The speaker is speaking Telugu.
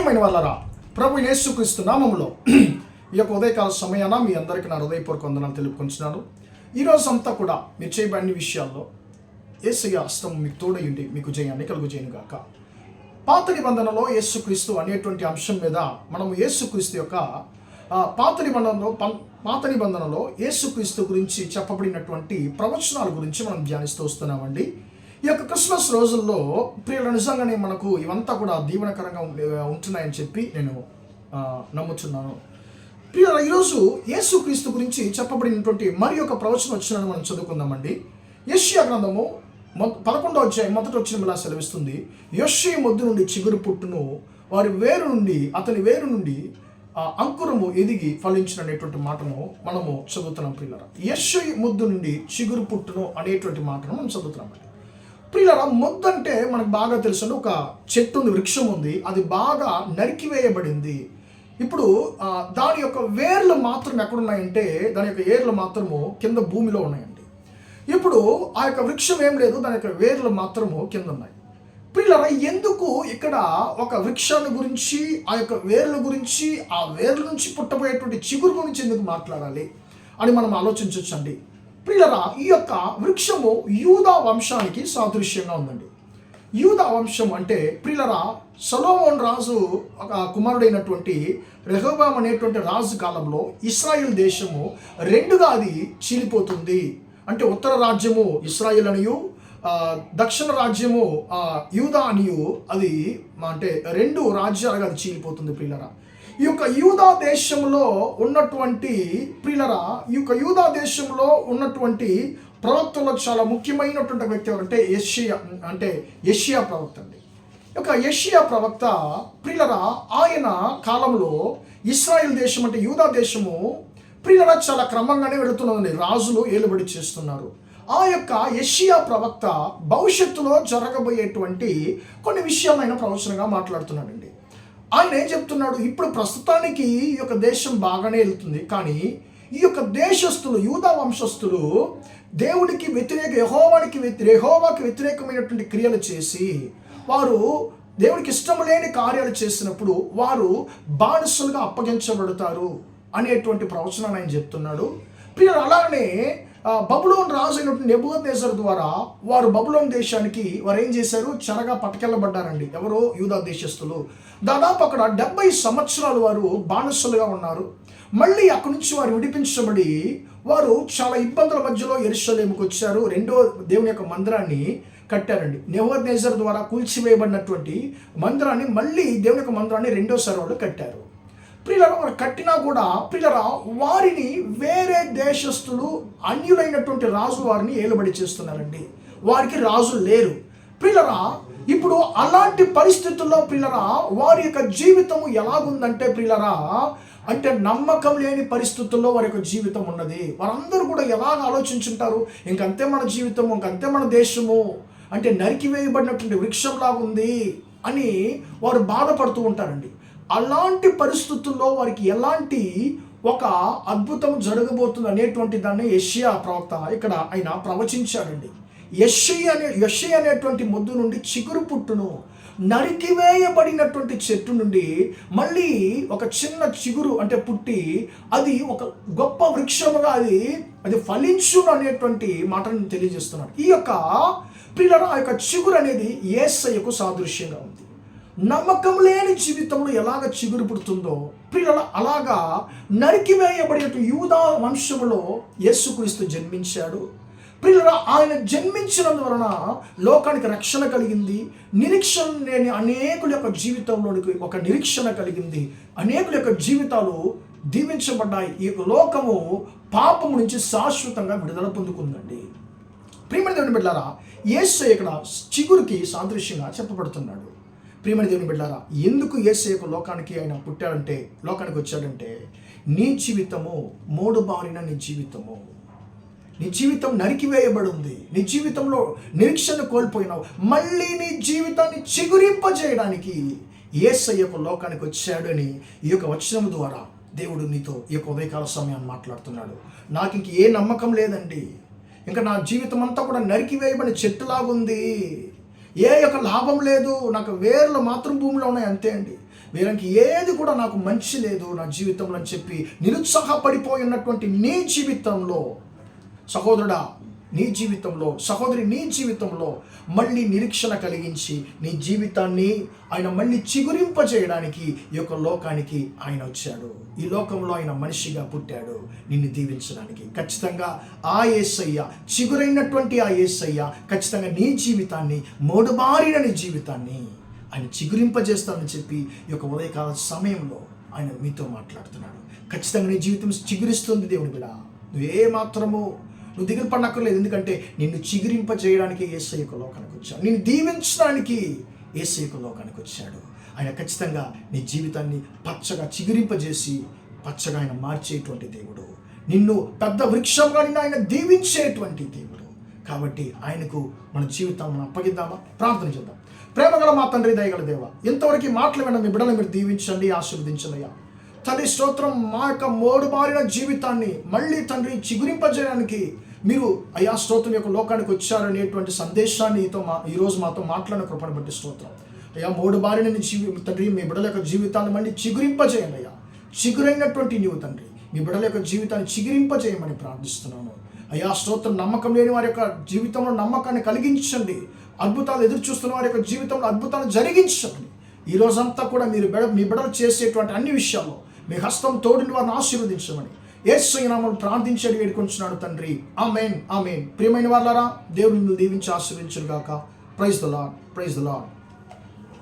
ప్రియమైన వాళ్ళరా, ప్రభు యేసుక్రీస్తు నామములో ఈ యొక్క ఉదయకాల సమయాన మీ అందరికీ నా హృదయపూర్వక వందనాలు తెలుపుకొంచున్నాను. ఈరోజు అంతా కూడా మీరు చేయబడిన విషయాల్లో యేసయ్య హస్తం మీకు తోడయుండి మీకు జయాన్ని కలుగుజేయునుగాక. పాత నిబంధనలో యేసుక్రీస్తు అనేటువంటి అంశం మీద మనము యేసుక్రీస్తు యొక్క పాత నిబంధనలో యేసుక్రీస్తు గురించి చెప్పబడినటువంటి ప్రవచనాల గురించి మనం ధ్యానిస్తూ వస్తున్నామండి. ఈ యొక్క క్రిస్మస్ రోజుల్లో ప్రియుల నిజంగానే మనకు ఇవంతా కూడా దీవెనకరంగా ఉంటున్నాయని చెప్పి నేను నమ్ముతున్నాను. ప్రియుల, ఈరోజు యేసుక్రీస్తు గురించి చెప్పబడినటువంటి మరి ఒక ప్రవచనం వచ్చినని మనం చదువుకుందామండి. యెషయా గ్రంథము 11వ అధ్యాయం మొదటి వచనం ఇలా సెలవిస్తుంది: యెషయా మొద్దు నుండి చిగురు పుట్టును, అతని వేరు నుండి అంకురము ఎదిగి ఫలించిన అనేటువంటి మాటను మనము చదువుతున్నాం. ప్రియులరా, యెషయా మొద్దు నుండి చిగురు పుట్టును అనేటువంటి మాటను మనం చదువుతున్నామండి. ప్రియులరా, మొద్దు అంటే మనకు బాగా తెలుసు, ఒక చెట్టు ఉంది, వృక్షం ఉంది, అది బాగా నరికివేయబడింది. ఇప్పుడు దాని యొక్క వేర్లు మాత్రం ఎక్కడున్నాయంటే దాని యొక్క ఏర్లు మాత్రము కింద భూమిలో ఉన్నాయండి. ఇప్పుడు ఆ యొక్క వృక్షం ఏం లేదు, దాని యొక్క వేర్లు మాత్రము కింద ఉన్నాయి. ప్రియులరా, ఎందుకు ఇక్కడ ఒక వృక్షాన్ని గురించి, ఆ యొక్క వేర్ల గురించి, ఆ వేర్ల నుంచి పుట్టబోయేటువంటి చిగురు గురించి ఎందుకు మాట్లాడాలి అని మనం ఆలోచించవచ్చండి. ప్రియులరా, ఈ యొక్క వృక్షము యూదా వంశానికి సాదృశ్యంగా ఉందండి. యూదా వంశం అంటే ప్రియులరా, సొలొమోను రాజు ఒక కుమారుడైనటువంటి రెహోబాము అనేటువంటి రాజు కాలంలో ఇశ్రాయేల్ దేశము రెండుగా అది చీలిపోతుంది. అంటే ఉత్తర రాజ్యము ఇశ్రాయేల్ అనియు, దక్షిణ రాజ్యము యూదా అనియు, అది అంటే రెండు రాజ్యాలుగా అది చీలిపోతుంది. ప్రియులరా, ఈ యొక్క యూదా దేశంలో ఉన్నటువంటి ప్రవక్తలో చాలా ముఖ్యమైనటువంటి వ్యక్తి ఎవరంటే యెషయా ప్రవక్త అండి. ఒక యెషయా ప్రవక్త ప్రియులరా, ఆయన కాలంలో ఇశ్రాయేల్ దేశం అంటే యూదా దేశము ప్రియులరా చాలా క్రమంగానే వెళుతున్నదండి. రాజులు ఏలుబడి చేస్తున్నారు. ఆ యొక్క యెషయా ప్రవక్త భవిష్యత్తులో జరగబోయేటువంటి కొన్ని విషయాలు ఆయన ప్రవచనంగా మాట్లాడుతున్నాడండి. ఆయన ఏం చెప్తున్నాడు, ఇప్పుడు ప్రస్తుతానికి ఈ యొక్క దేశం బాగానే వెళ్తుంది, కానీ ఈ యొక్క దేశస్తులు, యూదా వంశస్థులు దేవుడికి వ్యతిరేక యెహోవాకి వ్యతిరేకమైనటువంటి క్రియలు చేసి, వారు దేవుడికి ఇష్టం లేని కార్యాలు చేసినప్పుడు వారు బానిసలుగా అప్పగించబడతారు అనేటువంటి ప్రవచనాన్ని ఆయన చెప్తున్నాడు. ప్రియులు, అలానే బబులోను రాజు అయినటువంటి నెబుకద్నెజరు ద్వారా వారు బబులోను దేశానికి వారు ఏం చేశారు, చెరగా పట్టుకెళ్ళబడ్డారండి. ఎవరో యూదా దేశస్తులు. దాదాపు అక్కడ 70 సంవత్సరాలు వారు బానిసలుగా ఉన్నారు. మళ్ళీ అక్కడి నుంచి వారు విడిపించబడి వారు చాలా ఇబ్బందుల మధ్యలో యెరూషలేముకు వచ్చారు. రెండో దేవుని యొక్క మందిరాన్ని కట్టారండి. నెబుకద్నెజరు ద్వారా కూల్చివేయబడినటువంటి మందిరాన్ని మళ్ళీ దేవుని యొక్క మందిరాన్ని రెండోసారి వాళ్ళు కట్టారు. ప్రియులరా, వారు కట్టినా కూడా ప్రియులరా, వారిని వేరే దేశస్తులు, అన్యులైనటువంటి రాజు వారిని ఏలుబడి చేస్తున్నారండి. వారికి రాజు లేరు. ప్రియులరా, ఇప్పుడు అలాంటి పరిస్థితుల్లో ప్రియులరా, వారి యొక్క జీవితము ఎలాగుందంటే ప్రియులరా, అంటే నమ్మకం లేని పరిస్థితుల్లో వారి యొక్క జీవితం ఉన్నది. వారందరూ కూడా ఎలాగ ఆలోచించుంటారు, ఇంకంతే మన జీవితము, ఇంకంతే మన దేశము, అంటే నరికివేయబడినటువంటి వృక్షంలాగా ఉంది అని వారు బాధపడుతూ ఉంటారండి. అలాంటి పరిస్థితుల్లో వారికి ఎలాంటి ఒక అద్భుతం జరగబోతుంది అనేటువంటి దాన్ని యెషయా ప్రవక్త ఇక్కడ ఆయన ప్రవచించాడండి. యెషయా అనేటువంటి మొద్దు నుండి చిగురు పుట్టును, నరికివేయబడినటువంటి చెట్టు నుండి మళ్ళీ ఒక చిన్న చిగురు అంటే పుట్టి అది ఒక గొప్ప వృక్షముగా అది ఫలించును అనేటువంటి మాటను తెలియజేస్తున్నాడు. ఈ యొక్క ప్రియులరా, ఆ యొక్క చిగురు అనేది యేసయ్యకు సాదృశ్యంగా ఉంది. నమ్మకం లేని జీవితంలో ఎలాగ చిగురు పుడుతుందో ప్రియుల, అలాగా నరికివేయబడినట్టు యూదా వంశములో యేసుక్రీస్తు జన్మించాడు. ప్రియులరా, ఆయన జన్మించినందువలన లోకానికి రక్షణ కలిగింది. నిరీక్షణ లేని అనేకుల యొక్క జీవితంలోనికి ఒక నిరీక్షణ కలిగింది. అనేకుల యొక్క జీవితాలు దీవించబడ్డాయి. ఈ లోకము పాపము నుంచి శాశ్వతంగా విడుదల పొందుకుందండి. ప్రియమైన దేవుని బిడ్డలారా, యేసయ్య ఇక్కడ చిగురుకి సాదృశ్యంగా చెప్పబడుతున్నాడు. ప్రియమైన దేవుని బిడ్డలారా, ఎందుకు యేసయ్య లోకానికి ఆయన పుట్టాడంటే, లోకానికి వచ్చాడంటే, నీ జీవితము మోడుబారిన నీ జీవితం నరికివేయబడి ఉంది. నీ జీవితంలో నిరీక్షణ కోల్పోయినావు. మళ్ళీ నీ జీవితాన్ని చిగురింపజేయడానికి యేసయ్య లోకానికి వచ్చాడని ఈ యొక్క వచనం ద్వారా దేవుడు నీతో ఈ యొక్క ఉదయకాల సమయాన్ని మాట్లాడుతున్నాడు. నాకు ఇంక ఏ నమ్మకం లేదండి, ఇంకా నా జీవితం అంతా కూడా నరికివేయబడిన చెట్టులాగుంది, ఏ యొక్క లాభం లేదు, నాకు వేర్లు మాత్రం భూమిలో ఉన్నాయి, అంతే అండి. వీరికి ఏది కూడా నాకు మంచి లేదు నా జీవితంలో అని చెప్పి నిరుత్సాహపడిపోయి ఉన్నటువంటి నీ జీవితంలో సహోదరుడా, నీ జీవితంలో, సహోదరి, నీ జీవితంలో మళ్ళీ నిరీక్షణ కలిగించి నీ జీవితాన్ని ఆయన మళ్ళీ చిగురింపజేయడానికి ఈ యొక్క లోకానికి ఆయన వచ్చాడు. ఈ లోకంలో ఆయన మనిషిగా పుట్టాడు నిన్ను దీవించడానికి. ఖచ్చితంగా ఆ యేసయ్య, చిగురైనటువంటి ఆ యేసయ్య ఖచ్చితంగా నీ జీవితాన్ని, మోడుబారిన నీ జీవితాన్ని ఆయన చిగురింపజేస్తానని చెప్పి ఈ యొక్క ఉదయకాల సమయంలో ఆయన మీతో మాట్లాడుతున్నాడు. ఖచ్చితంగా నీ జీవితం చిగురిస్తుంది దేవుని బిడ్డ. నువ్వు దిగులు పడనక్కర్లేదు. ఎందుకంటే నిన్ను చిగురింపజేయడానికి యేసయ్య యొక్క లోకానికి వచ్చాడు, నిన్ను దీవించడానికి యేసయ్య యొక్క లోకానికి వచ్చాడు. ఆయన ఖచ్చితంగా నీ జీవితాన్ని పచ్చగా చిగురింపజేసి పచ్చగా ఆయన మార్చేటువంటి దేవుడు. నిన్ను పెద్ద వృక్షంగా నిన్ను ఆయన దీవించేటువంటి దేవుడు. కాబట్టి ఆయనకు మన జీవితాన్ని మనం అప్పగిద్దామా? ప్రార్థన చేద్దాం. ప్రేమగల మా తండ్రి, దయగల దేవ, ఇంతవరకు మాటలు విన్న మీ బిడ్డలను మీరు దీవించండి, ఆశీర్వదించండి అయ్యా. తండ్రి స్తోత్రం, మా యొక్క మోడుబారిన జీవితాన్ని మళ్ళీ తండ్రి చిగురింపజేయడానికి మీరు అయ్యా స్తోత్రం యొక్క లోకానికి వచ్చారనేటువంటి సందేశాన్ని ఈరోజు మాతో మాట్లాడిన కృపను బట్టి స్తోత్రం అయ్యా. మోడుబారిన తండ్రి మీ బిడ్డల యొక్క జీవితాన్ని మళ్ళీ చిగురింపజేయండి అయ్యా. చిగురైనటువంటి నీవు తండ్రి మీ బిడ్డల యొక్క జీవితాన్ని చిగురింపజేయమని ప్రార్థిస్తున్నాను అయ్యా. స్తోత్రం, నమ్మకం లేని వారి యొక్క జీవితంలో నమ్మకాన్ని కలిగించండి. అద్భుతాలు ఎదురు చూస్తున్న వారి యొక్క జీవితంలో అద్భుతాలు జరిగించండి. ఈ రోజంతా కూడా మీరు మీ బిడ్డలు చేసేటువంటి అన్ని విషయాల్లో మీ హస్తం తోడిని వారిని ఆశీర్వదించమని యేసు నామములో ప్రార్థించి వేడుకొంచున్నాను తండ్రి. ఆమేన్, ఆమేన్. ప్రియమైన వారలారా, దేవుడు మిమ్మల్ని దీవించి ఆశీర్వదించును గాక. Praise the lord, praise the lord.